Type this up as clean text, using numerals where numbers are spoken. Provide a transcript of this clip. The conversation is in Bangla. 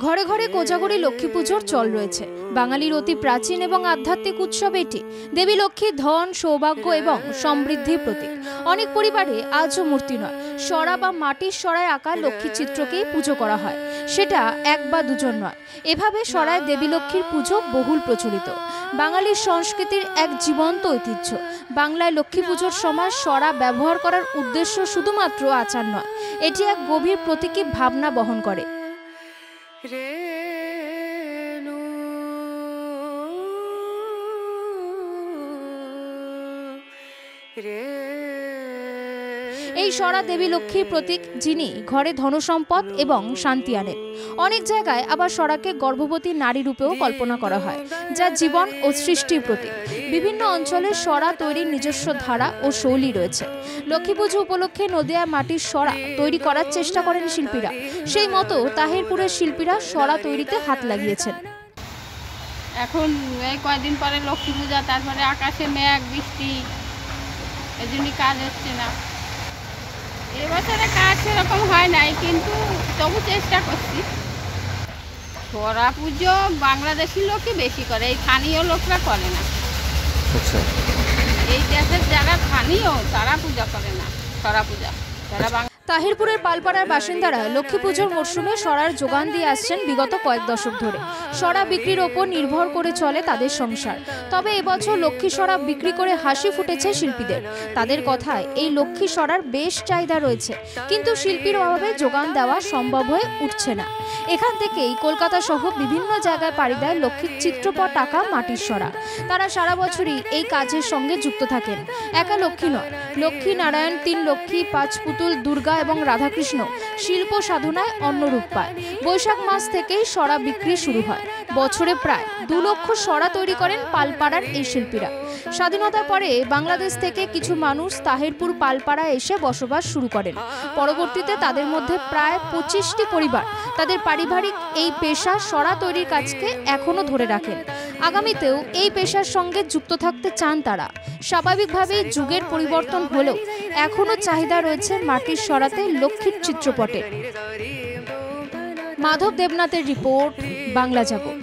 ঘরে ঘরে কোজাগরী লক্ষ্মী পুজোর চল রয়েছে। বাঙালির অতি প্রাচীন এবং আধ্যাত্মিক উৎসব এটি। দেবী লক্ষ্মী ধন, সৌভাগ্য এবং সমৃদ্ধির প্রতীক। অনেক পরিবারে আজও মূর্তি নয়, সরা বা মাটির সরায় আঁকা লক্ষ্মী চিত্রকেই পুজো করা হয়, সেটা এক বা দুজন নয়। এভাবে সরায় দেবী লক্ষ্মীর পুজো বহুল প্রচলিত, বাঙালির সংস্কৃতির এক জীবন্ত ঐতিহ্য। বাংলায় লক্ষ্মী পুজোর সময় সরা ব্যবহার করার উদ্দেশ্য শুধুমাত্র আচার নয়, এটি এক গভীর প্রতীকী ভাবনা বহন করে। এই সরা দেবী লক্ষ্মীর প্রতীক, যিনি ঘরে ধনসম্পদ এবং শান্তি আনেন। অনেক জায়গায় আবার সরাকে গর্ভবতী নারী রূপেও কল্পনা করা হয়, যা জীবন ও সৃষ্টির প্রতীক। বিভিন্ন অঞ্চলে সরা তৈরির নিজস্ব ধারা ও শৈলী রয়েছে। লক্ষ্মী পুজো উপলক্ষে নদিয়ায় মাটির সরা তৈরি করার চেষ্টা করেন শিল্পীরা। সেই মতো তাহিরপুরের শিল্পীরা সরা তৈরিতে হাত লাগিয়েছেন। এখন এই কয়েকদিন পরে লক্ষ্মী পূজা, তারপরে আকাশে মেঘ বৃষ্টি, এই জন্য কাজ হচ্ছে না। এবছরে কাজ সেরকম হয় নাই, কিন্তু তবু চেষ্টা করছি। সরা পুজো বাংলাদেশি লোকই বেশি করে, এই স্থানীয় লোকরা করে না। আচ্ছা, এই দেশের যারা স্থানীয় তারা পূজা করে না সরা পূজা। তাহিরপুরের পালপাড়ার বাসিন্দারা লক্ষ্মী পুজোর মরশুমে সরার যোগান দিয়ে আসছেন বিগত কয়েক দশক ধরে। সরা বিক্রির ওপর নির্ভর করে চলে তাদের সংসার। তবে এবছর লক্ষ্মী সরা বিক্রি করে হাসি ফুটেছে শিল্পীদের। তাদের কথায় এই লক্ষ্মী সরার বেশ চাহিদা রয়েছে, কিন্তু শিল্পীর অভাবে যোগান দেওয়া সম্ভব হয়ে উঠছে না। এখান থেকেই কলকাতা সহ বিভিন্ন জায়গায় পাড়ি দেয় লক্ষ্মীর চিত্রপট আঁকা মাটির সরা। তারা সারা বছরই এই কাজের সঙ্গে যুক্ত থাকেন। একা লক্ষ্মী নয়, লক্ষ্মী নারায়ণ, তিন লক্ষ্মী, পাঁচ পুতুল, দুর্গা এবং রাধাকৃষ্ণ শিল্প সাধনায় অন্য রূপ পায়। বৈশাখ মাস থেকেই সরা বিক্রি শুরু হয়। বছরে প্রায় 2 লক্ষ সরা তৈরি করেন পালপাড়ার এই শিল্পীরা। স্বাধীনতার পরে বাংলাদেশ থেকে কিছু মানুষ তাহিরপুর পালপাড়ায় এসে বসবাস শুরু করেন। পরবর্তীতে তাদের মধ্যে প্রায় 25টি পরিবার তাদের পারিবারিক এই পেশা সরা তৈরির কাজকে এখনো ধরে রাখেন। আগামীতেও এই পেশার সঙ্গে যুক্ত থাকতে চান তারা। স্বাভাবিকভাবেই যুগের পরিবর্তন হলেও এখনো চাহিদা রয়েছে মাটির সরাতে লক্ষ্মীর চিত্রপটে। মাধব দেবনাথের রিপোর্ট, বাংলা জগৎ।